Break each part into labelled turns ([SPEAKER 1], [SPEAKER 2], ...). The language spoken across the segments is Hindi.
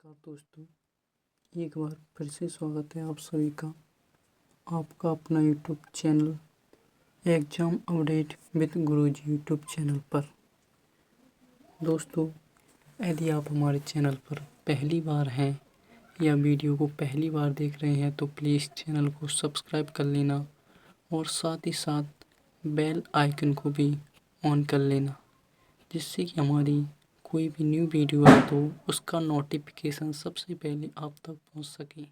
[SPEAKER 1] नमस्कार दोस्तों, एक बार फिर से स्वागत है आप सभी का आपका अपना YouTube channel exam update with Guruji YouTube channel पर। दोस्तों, यदि आप हमारे चैनल पर पहली बार हैं या वीडियो को पहली बार देख रहे हैं तो प्लीज़ चैनल को सब्सक्राइब कर लेना और साथ ही साथ बेल आइकन को भी ऑन कर लेना, जिससे कि हमारी कोई भी न्यू वीडियो है तो उसका नोटिफिकेशन सबसे पहले आप तक पहुंच सके।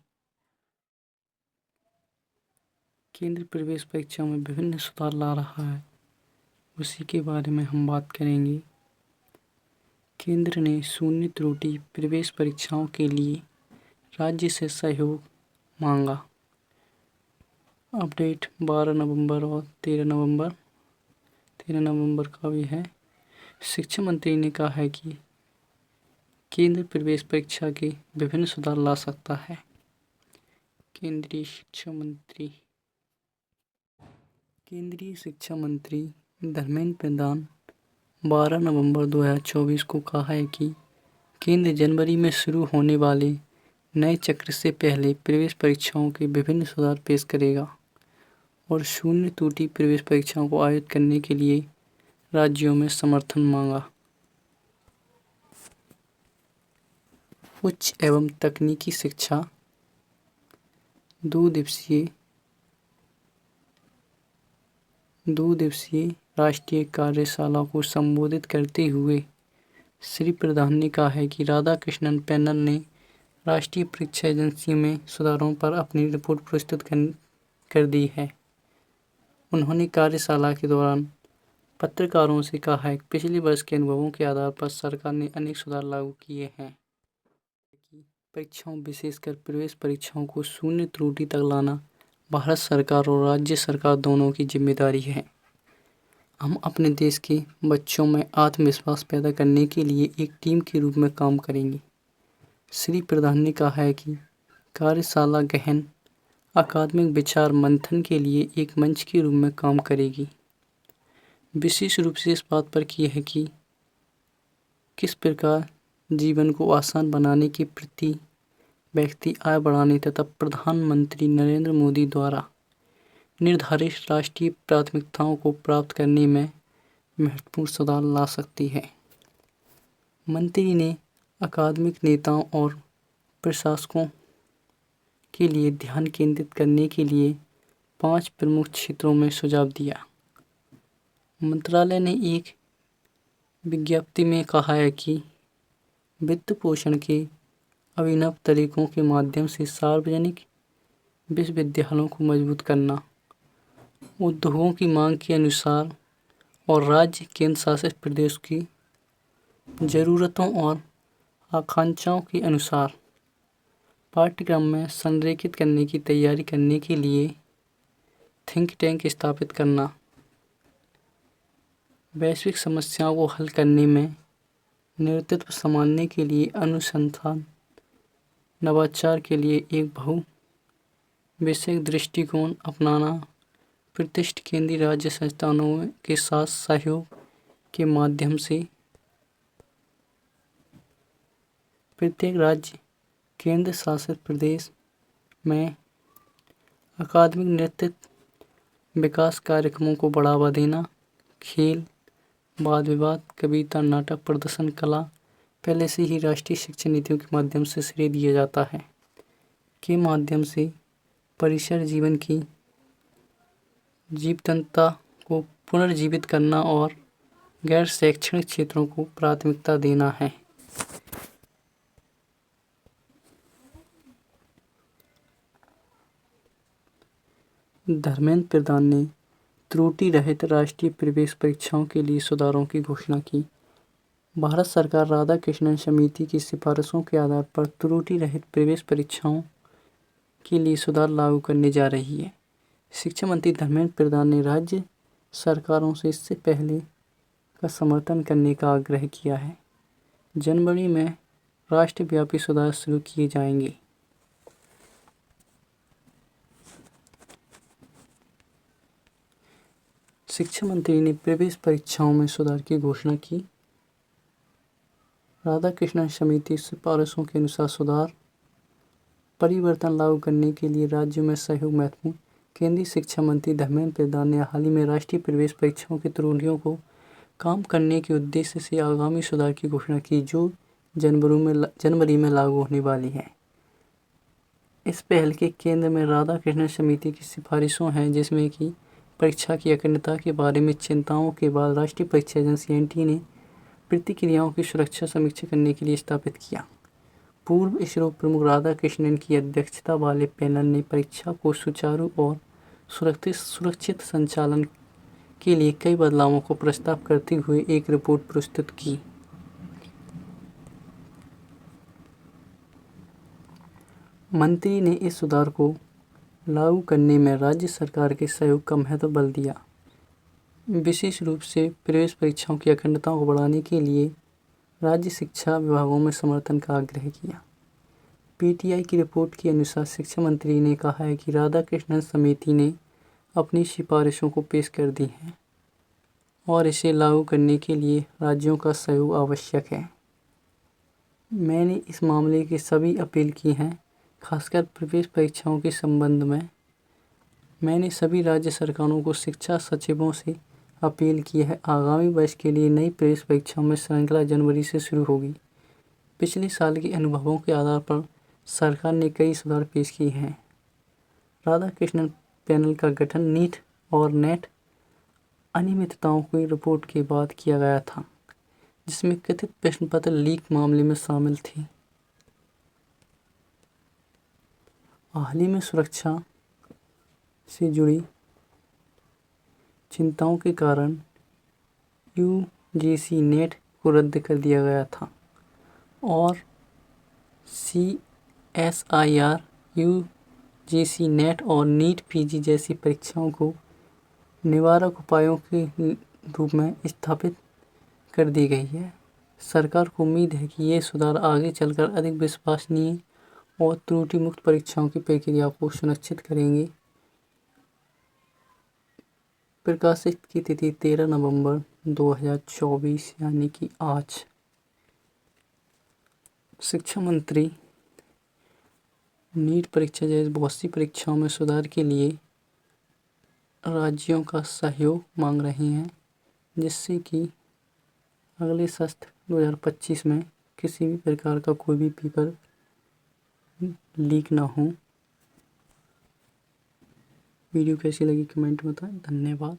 [SPEAKER 1] केंद्र प्रवेश परीक्षा में विभिन्न सुधार ला रहा है, उसी के बारे में हम बात करेंगे। केंद्र ने शून्य त्रुटि प्रवेश परीक्षाओं के लिए राज्य से सहयोग मांगा। अपडेट 12 नवंबर और 13 नवंबर का भी है। शिक्षा मंत्री ने कहा है कि केंद्र प्रवेश परीक्षा के विभिन्न सुधार ला सकता है। केंद्रीय शिक्षा मंत्री धर्मेंद्र प्रधान 12 नवंबर 2024 को कहा है कि केंद्र जनवरी में शुरू होने वाले नए चक्र से पहले प्रवेश परीक्षाओं के विभिन्न सुधार पेश करेगा और शून्य त्रुटि प्रवेश परीक्षाओं को आयोजित करने के लिए राज्यों में समर्थन मांगा। उच्च एवं तकनीकी शिक्षा दो दिवसीय राष्ट्रीय कार्यशाला को संबोधित करते हुए श्री प्रधान ने कहा है कि राधाकृष्णन पैनल ने राष्ट्रीय परीक्षा एजेंसी में सुधारों पर अपनी रिपोर्ट प्रस्तुत कर दी है। उन्होंने कार्यशाला के दौरान पत्रकारों से कहा है कि पिछले वर्ष के अनुभवों के आधार पर सरकार ने अनेक सुधार लागू किए हैं। परीक्षाओं, विशेषकर प्रवेश परीक्षाओं को शून्य त्रुटि तक लाना भारत सरकार और राज्य सरकार दोनों की जिम्मेदारी है। हम अपने देश के बच्चों में आत्मविश्वास पैदा करने के लिए एक टीम के रूप में काम करेंगे। श्री प्रधान ने कहा है कि कार्यशाला गहन अकादमिक विचार मंथन के लिए एक मंच के रूप में काम करेगी। विशेष रूप से इस बात पर की है कि किस प्रकार जीवन को आसान बनाने के प्रति व्यक्ति आय बढ़ाने तथा प्रधानमंत्री नरेंद्र मोदी द्वारा निर्धारित राष्ट्रीय प्राथमिकताओं को प्राप्त करने में महत्वपूर्ण सुधार ला सकती है। मंत्री ने अकादमिक नेताओं और प्रशासकों के लिए ध्यान केंद्रित करने के लिए 5 प्रमुख क्षेत्रों में सुझाव दिया। मंत्रालय ने एक विज्ञप्ति में कहा है कि वित्त पोषण के अभिनव तरीकों के माध्यम से सार्वजनिक विश्वविद्यालयों को मजबूत करना, उद्योगों की मांग के अनुसार और राज्य केंद्र शासित प्रदेश की ज़रूरतों और आकांक्षाओं के अनुसार पाठ्यक्रम में संरेखित करने की तैयारी करने के लिए थिंक टैंक स्थापित करना, वैश्विक समस्याओं को हल करने में नेतृत्व संभालने के लिए अनुसंधान नवाचार के लिए एक बहु-विषयक दृष्टिकोण अपनाना, प्रतिष्ठित केंद्रीय राज्य संस्थानों के साथ सहयोग के माध्यम से प्रत्येक राज्य केंद्र शासित प्रदेश में अकादमिक नेतृत्व विकास कार्यक्रमों को बढ़ावा देना, खेल, वाद विवाद, कविता, नाटक प्रदर्शन, कला पहले से ही राष्ट्रीय शिक्षा नीतियों के माध्यम से श्रेय दिया जाता है के माध्यम से परिसर जीवन की जीवंतता को पुनर्जीवित करना और गैर शैक्षणिक क्षेत्रों को प्राथमिकता देना है। धर्मेंद्र प्रधान ने त्रुटि रहित राष्ट्रीय प्रवेश परीक्षाओं के लिए सुधारों की घोषणा की। भारत सरकार राधाकृष्णन समिति की सिफारिशों के आधार पर त्रुटि रहित प्रवेश परीक्षाओं के लिए सुधार लागू करने जा रही है। शिक्षा मंत्री धर्मेंद्र प्रधान ने राज्य सरकारों से इससे पहले का समर्थन करने का आग्रह किया है। जनवरी में राष्ट्रव्यापी सुधार शुरू किए जाएंगे। शिक्षा मंत्री ने प्रवेश परीक्षाओं में सुधार की घोषणा की। राधाकृष्णन समिति सिफारिशों के अनुसार सुधार परिवर्तन लागू करने के लिए राज्यों में सहयोग महत्वपूर्ण। केंद्रीय शिक्षा मंत्री धर्मेंद्र प्रधान ने हाल ही में राष्ट्रीय प्रवेश परीक्षाओं की त्रुटियों को कम करने के उद्देश्य से आगामी सुधार की घोषणा की, जो जनवरी में लागू होने वाली है। इस पहल के केंद्र में राधाकृष्णन समिति की सिफारिशों हैं, जिसमें कि परीक्षा की अखंडता के बारे में चिंताओं के बाद राष्ट्रीय परीक्षा एजेंसी (एनटीए) ने प्रतिक्रियाओं की सुरक्षा समीक्षा करने के लिए स्थापित किया। पूर्व इसरो प्रमुख राधाकृष्णन की अध्यक्षता वाले पैनल ने परीक्षा को सुचारू और सुरक्षित संचालन के लिए कई बदलावों को प्रस्ताव करते हुए एक रिपोर्ट प्रस्तुत की। मंत्री ने इस सुधार को लागू करने में राज्य सरकार के सहयोग का महत्व बल दिया, विशेष रूप से प्रवेश परीक्षाओं की अखंडता को बढ़ाने के लिए राज्य शिक्षा विभागों में समर्थन का आग्रह किया। पीटीआई की रिपोर्ट के अनुसार शिक्षा मंत्री ने कहा है कि राधाकृष्णन समिति ने अपनी सिफारिशों को पेश कर दी हैं और इसे लागू करने के लिए राज्यों का सहयोग आवश्यक है। मैंने इस मामले की सभी अपील की हैं, खासकर प्रवेश परीक्षाओं के संबंध में। मैंने सभी राज्य सरकारों को शिक्षा सचिवों से अपील की है। आगामी वर्ष के लिए नई प्रवेश परीक्षाओं में श्रृंखला जनवरी से शुरू होगी। पिछले साल के अनुभवों के आधार पर सरकार ने कई सुधार पेश किए हैं। राधाकृष्णन पैनल का गठन नीट और नेट अनियमितताओं की रिपोर्ट के बाद किया गया था, जिसमें कथित प्रश्न पत्र लीक मामले में शामिल थी। हाल ही में सुरक्षा से जुड़ी चिंताओं के कारण यूजीसी नेट को रद्द कर दिया गया था और सीएसआईआर यूजीसी नेट और नीट पीजी जैसी परीक्षाओं को निवारक उपायों के रूप में स्थापित कर दी गई है। सरकार को उम्मीद है कि ये सुधार आगे चलकर अधिक विश्वसनीय और त्रुटि मुक्त परीक्षाओं की प्रक्रिया को सुनिश्चित करेंगे। प्रकाशित की तिथि 13 नवंबर 2024 यानी कि आज। शिक्षा मंत्री नीट परीक्षा जैसी बहुत सी परीक्षाओं में सुधार के लिए राज्यों का सहयोग मांग रहे हैं, जिससे कि अगले सत्र 2025 में किसी भी प्रकार का कोई भी पेपर लीक ना हो। वीडियो कैसी लगी कमेंट में बताएं। धन्यवाद।